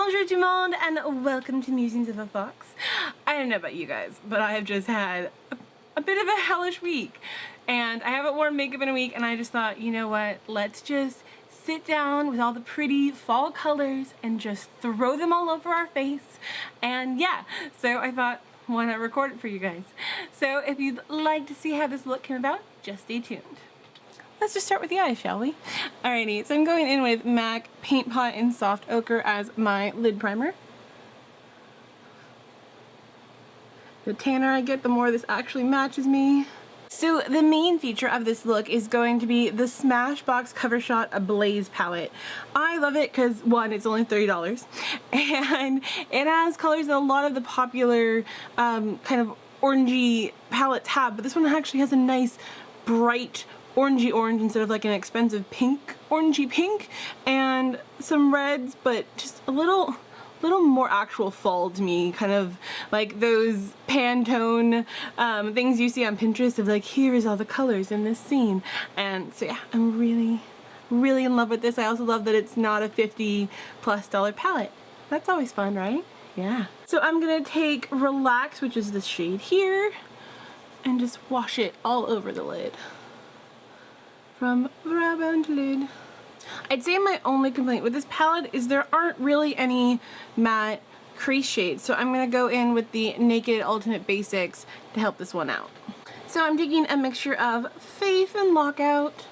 Bonjour tout monde and welcome to Musings of a Fox. I don't know about you guys, but I have just had a bit of a hellish week and I haven't worn makeup in a week and I just thought, you know what, let's just sit down with all the pretty fall colors and just throw them all over our face. And yeah, so I thought, why not record it for you guys? So if you'd like to see how this look came about, just stay tuned. Let's just start with the eyes, shall we? Alrighty, so I'm going in with MAC Paint Pot in Soft Ochre as my lid primer. The tanner I get, the more this actually matches me. So the main feature of this look is going to be the Smashbox Cover Shot Ablaze palette. I love it because, one, it's only $30 and it has colors that a lot of the popular kind of orangey palettes have, but this one actually has a nice bright orangey orange instead of like an expensive pink, orangey pink, and some reds, but just a little more actual fall to me, kind of like those Pantone things you see on Pinterest of like, here is all the colors in this scene. And so yeah, I'm really in love with this. I also love that it's not a $50+ palette. That's always fun, right? Yeah. So I'm gonna take Relax, which is this shade here, and just wash it all over the lid. From brow bone to lid. I'd say my only complaint with this palette is there aren't really any matte crease shades, so I'm going to go in with the Naked Ultimate Basics to help this one out. So I'm taking a mixture of Faith and Lockout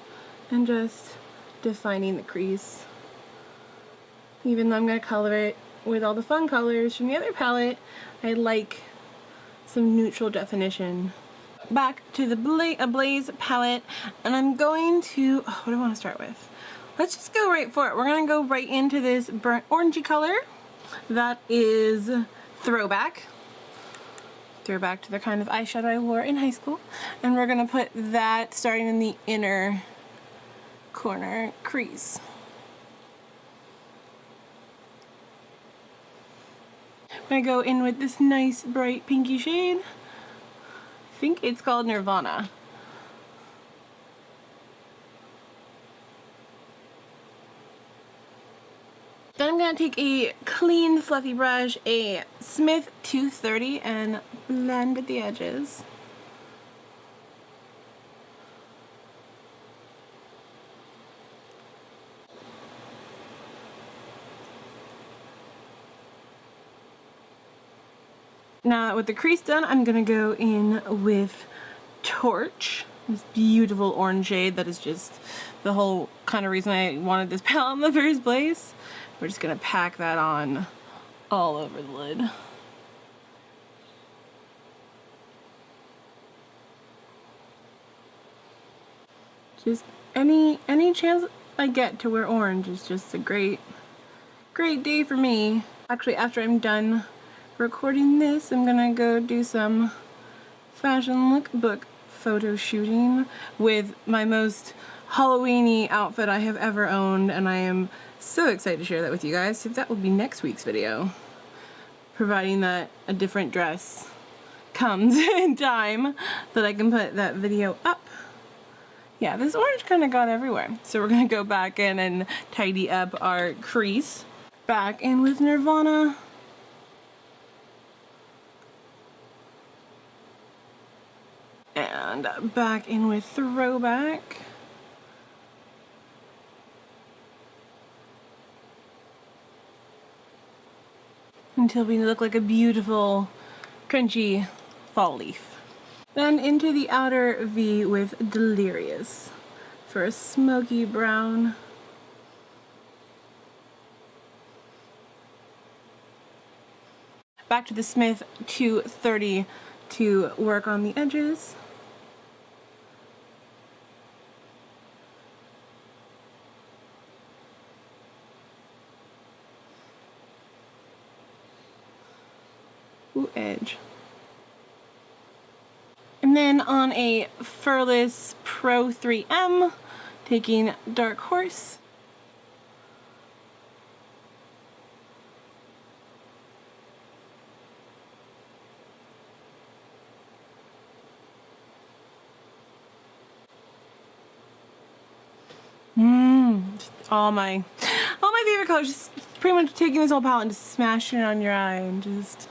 and just defining the crease. Even though I'm going to color it with all the fun colors from the other palette, I like some neutral definition. Back to the Ablaze palette, and I'm going to, what do I want to start with? Let's just go right for it. We're going to go right into this burnt orangey color. That is Throwback. Throwback to the kind of eyeshadow I wore in high school. And we're going to put that starting in the inner corner crease. I'm going to go in with this nice bright pinky shade. I think it's called Nirvana. Then I'm going to take a clean fluffy brush, a Smith 230, and blend at the edges. Now with the crease done, I'm going to go in with Torch, this beautiful orange shade that is just the whole kind of reason I wanted this palette in the first place. We're just going to pack that on all over the lid. Just any chance I get to wear orange is just a great day for me. Actually, after I'm done recording this, I'm gonna go do some fashion lookbook photo shooting with my most Halloween-y outfit I have ever owned, and I am so excited to share that with you guys. So that will be next week's video, providing that a different dress comes in time that I can put that video up. Yeah, this orange kind of got everywhere, so we're gonna go back in and tidy up our crease. Back in with Nirvana. And back in with Throwback. Until we look like a beautiful, crunchy fall leaf. Then into the outer V with Delirious for a smoky brown. Back to the Smith 230 to work on the edges. Ooh, edge. And then on a Furless Pro 3M, taking Dark Horse. All my favorite colors. Just pretty much taking this whole palette and just smashing it on your eye and just,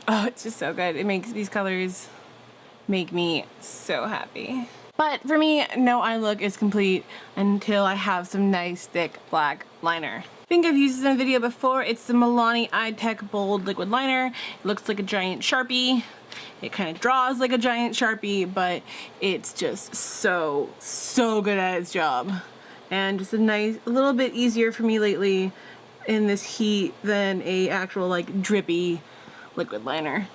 oh, it's just so good. It makes these colors make me so happy. But for me, no eye look is complete until I have some nice thick black liner. I think I've used this in a video before. It's the Milani Eye Tech Bold Liquid Liner. It looks like a giant Sharpie. It kind of draws like a giant Sharpie, but it's just so good at its job. And just a little bit easier for me lately in this heat than a actual like drippy liquid liner.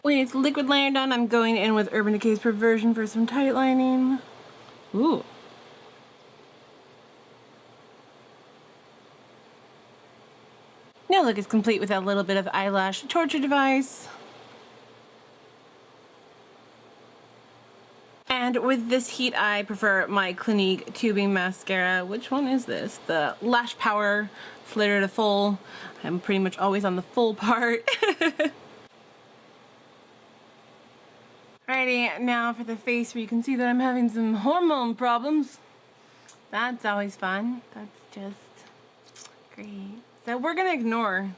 When it's liquid liner done, I'm going in with Urban Decay's Perversion for some tight lining. Ooh. Now look is complete with a little bit of eyelash torture device. And with this heat, I prefer my Clinique tubing mascara. Which one is this? The Lash Power Flutter-to-Full. I'm pretty much always on the full part. Alrighty, now for the face where you can see that I'm having some hormone problems. That's always fun. That's just great. So we're gonna ignore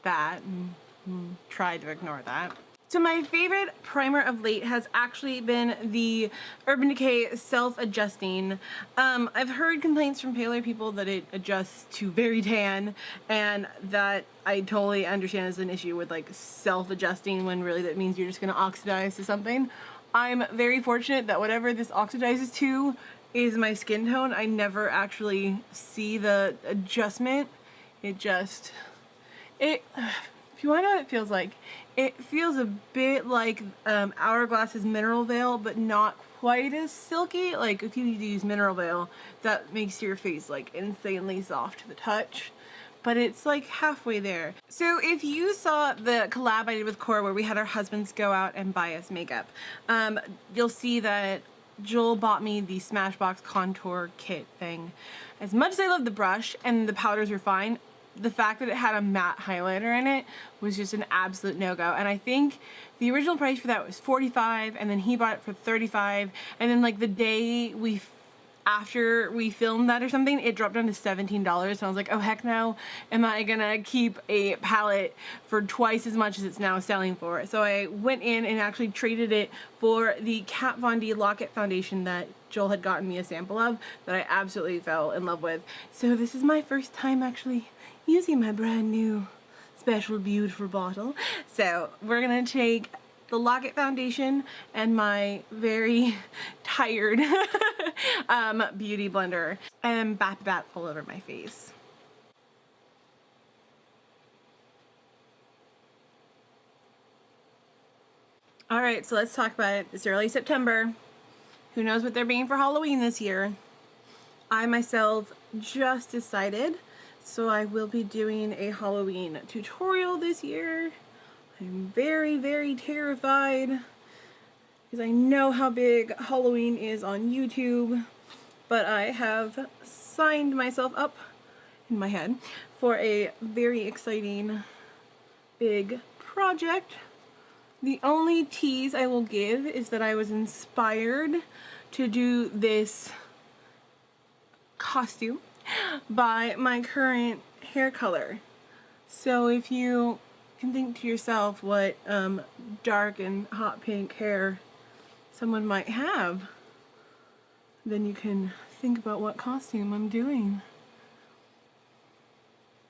that and try to ignore that. So my favorite primer of late has actually been the Urban Decay Self-Adjusting. I've heard complaints from paler people that it adjusts to very tan, and that I totally understand is an issue with like self-adjusting when really that means you're just gonna oxidize to something. I'm very fortunate that whatever this oxidizes to is my skin tone. I never actually see the adjustment. If you want to know what it feels like, it feels a bit like Hourglass's Mineral Veil, but not quite as silky. Like if you use Mineral Veil, that makes your face like insanely soft to the touch. But it's like halfway there. So if you saw the collab I did with Cora where we had our husbands go out and buy us makeup, you'll see that Joel bought me the Smashbox contour kit thing. As much as I love the brush and the powders were fine, the fact that it had a matte highlighter in it was just an absolute no-go. And I think the original price for that was $45, and then he bought it for $35, and then like the day after we filmed that or something, it dropped down to $17, and I was like, oh heck no, am I gonna keep a palette for twice as much as it's now selling for? So I went in and actually traded it for the Kat Von D Lock-It foundation that Joel had gotten me a sample of that I absolutely fell in love with. So this is my first time actually using my brand new special beautiful bottle. So we're gonna take the Lock-It foundation and my very tired beauty blender and bat that all over my face. Alright, so let's talk about it. It's early September. Who knows what they're being for Halloween this year? I myself just decided, so I will be doing a Halloween tutorial this year. I'm very terrified because I know how big Halloween is on YouTube, but I have signed myself up in my head for a very exciting big project. The only tease I will give is that I was inspired to do this costume by my current hair color. So if you can think to yourself what dark and hot pink hair someone might have, then you can think about what costume I'm doing.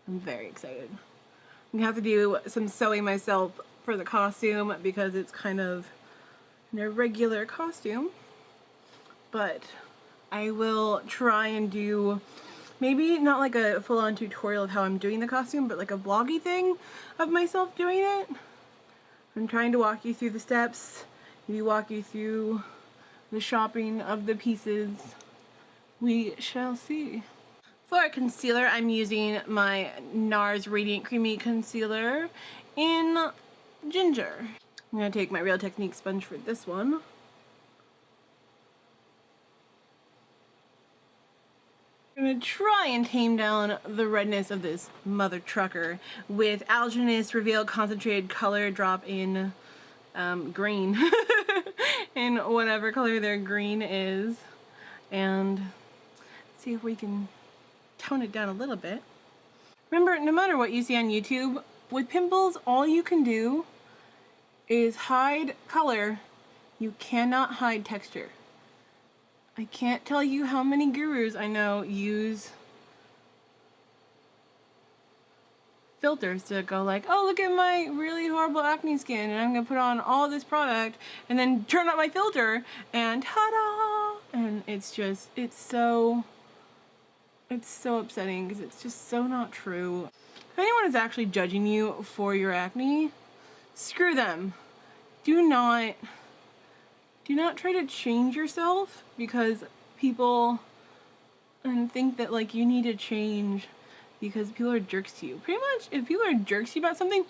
I'm very excited. I'm gonna have to do some sewing myself for the costume because it's kind of an irregular costume, but I will try and do maybe not like a full-on tutorial of how I'm doing the costume, but like a vloggy thing of myself doing it. I'm trying to walk you through the steps, maybe walk you through the shopping of the pieces. We shall see. For concealer, I'm using my Nars Radiant Creamy Concealer in Ginger. I'm going to take my Real Technique sponge for this one. I'm gonna try and tame down the redness of this mother trucker with Alginist Reveal Concentrated Color Drop in green. In whatever color their green is. And see if we can tone it down a little bit. Remember, no matter what you see on YouTube, with pimples, all you can do is hide color. You cannot hide texture. I can't tell you how many gurus I know use filters to go like, oh, look at my really horrible acne skin, and I'm gonna put on all this product and then turn on my filter and ta-da! And it's just, it's so upsetting because it's just so not true. If anyone is actually judging you for your acne, screw them. Do not try to change yourself because people think that like you need to change because people are jerks to you. Pretty much, if people are jerks to you about something,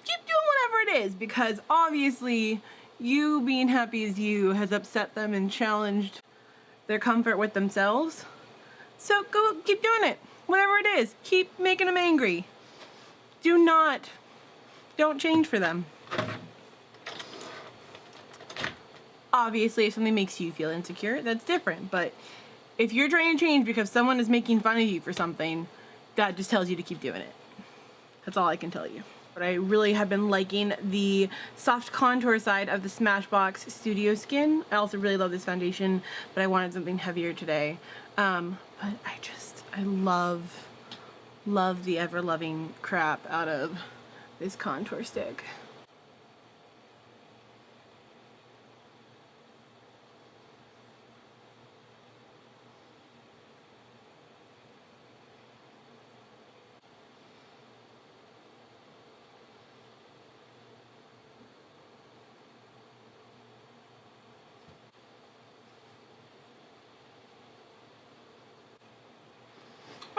keep doing whatever it is, because obviously you being happy as you has upset them and challenged their comfort with themselves. So go keep doing it. Whatever it is, keep making them angry. Don't change for them. Obviously, if something makes you feel insecure, that's different. But if you're trying to change because someone is making fun of you for something, that just tells you to keep doing it. That's all I can tell you. But I really have been liking the soft contour side of the Smashbox Studio Skin. I also really love this foundation, but I wanted something heavier today. But I love the ever-loving crap out of this contour stick.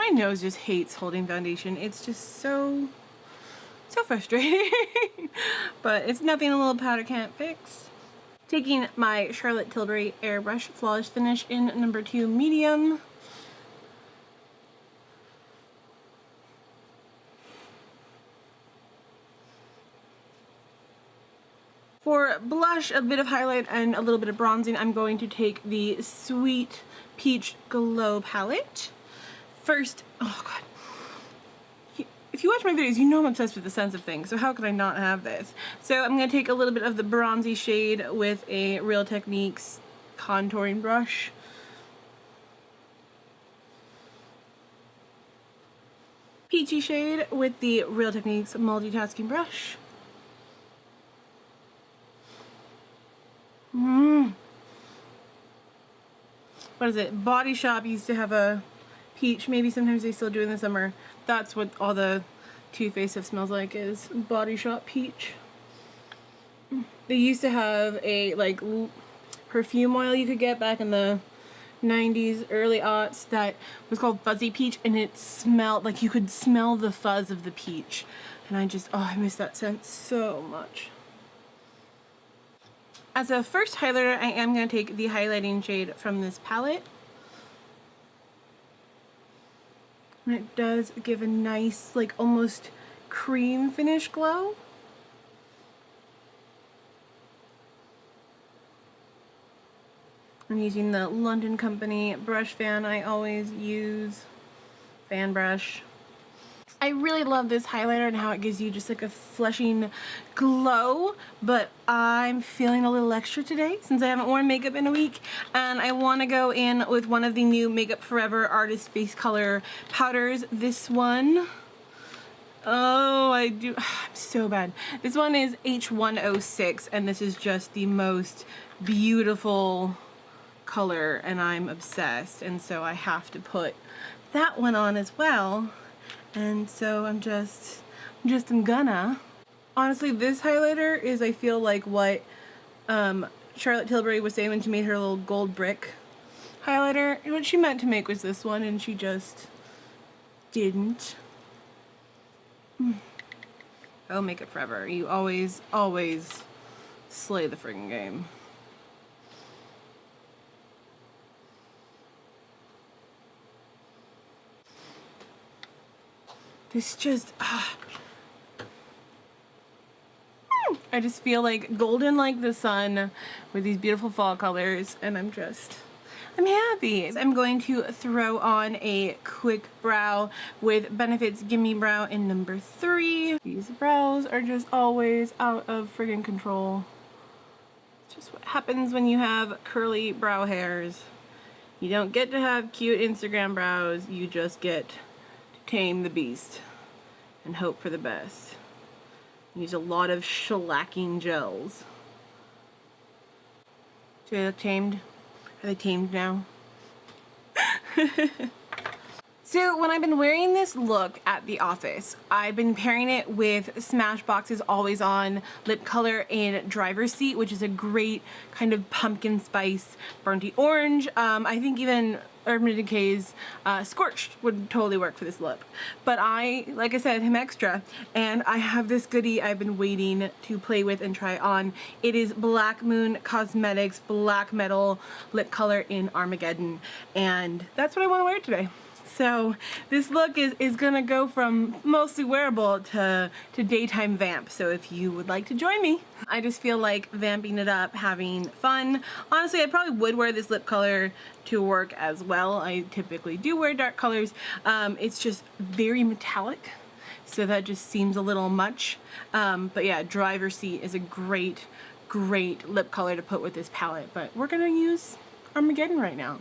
My nose just hates holding foundation. It's just so frustrating. But it's nothing a little powder can't fix. Taking my Charlotte Tilbury Airbrush Flawless Finish in number 2 medium. For blush, a bit of highlight and a little bit of bronzing, I'm going to take the Sweet Peach Glow palette. First, oh god, if you watch my videos, you know I'm obsessed with the sense of things, so how could I not have this? So I'm going to take a little bit of the bronzy shade with a Real Techniques contouring brush. Peachy shade with the Real Techniques multitasking brush. What is it? Body Shop used to have a peach. Maybe sometimes they still do in the summer. That's what all the Too Faced stuff smells like, is Body Shop peach. They used to have a like perfume oil you could get back in the 90s, early aughts, that was called Fuzzy Peach, and it smelled like you could smell the fuzz of the peach. And I miss that scent so much. As a first highlighter, I am going to take the highlighting shade from this palette. And it does give a nice, like, almost cream finish glow. I'm using the London Company brush fan. I always use fan brush. I really love this highlighter and how it gives you just like a flushing glow, but I'm feeling a little extra today since I haven't worn makeup in a week, and I want to go in with one of the new Makeup Forever Artist Face Color powders. This one, I'm so bad. This one is H106, and this is just the most beautiful color, and I'm obsessed, and so I have to put that one on as well. And so I'm gonna. Honestly, this highlighter is, I feel like, what Charlotte Tilbury was saying when she made her little gold brick highlighter. What she meant to make was this one, and she just didn't. Oh, Makeup Forever. You always slay the friggin' game. This just, I just feel like golden like the sun with these beautiful fall colors, and I'm happy. I'm going to throw on a quick brow with Benefit's Gimme Brow in number 3. These brows are just always out of friggin' control. It's just what happens when you have curly brow hairs. You don't get to have cute Instagram brows, you just get to tame the beast and hope for the best. Use a lot of shellacking gels. Do they look tamed? Are they tamed now? So when I've been wearing this look at the office, I've been pairing it with Smashbox's Always On lip color in Driver's Seat, which is a great kind of pumpkin spice burnty orange. I think even Urban Decay's Scorched would totally work for this look. But like I said, I'm extra, and I have this goodie I've been waiting to play with and try on. It is Black Moon Cosmetics Black Metal lip color in Armageddon, and that's what I want to wear today. So this look is gonna go from mostly wearable to daytime vamp. So if you would like to join me, I just feel like vamping it up, having fun. Honestly, I probably would wear this lip color to work as well. I typically do wear dark colors. It's just very metallic, so that just seems a little much. But yeah, Driver's Seat is a great lip color to put with this palette. But we're gonna use Armageddon right now.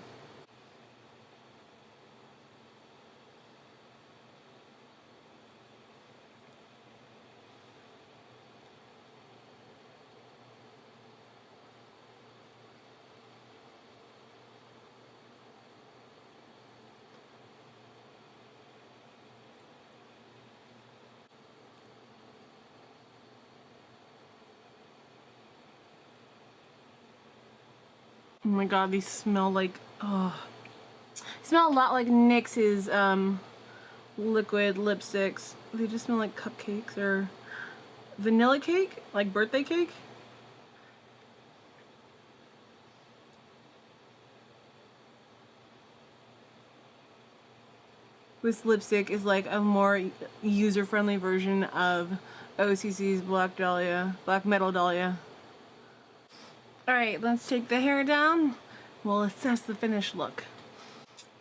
Oh my god, these smell like, smell a lot like NYX's liquid lipsticks. They just smell like cupcakes or vanilla cake, like birthday cake. This lipstick is like a more user-friendly version of OCC's Black Metal Dahlia. Alright, let's take the hair down. We'll assess the finished look.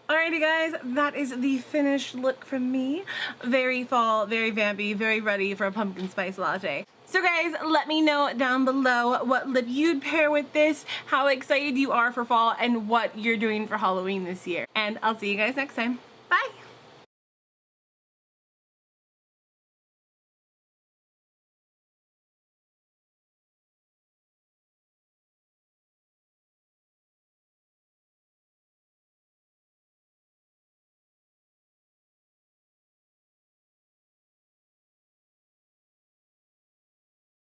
Alrighty guys, that is the finished look from me. Very fall, very vampy, very ready for a pumpkin spice latte. So guys, let me know down below what lip you'd pair with this, how excited you are for fall, and what you're doing for Halloween this year. And I'll see you guys next time.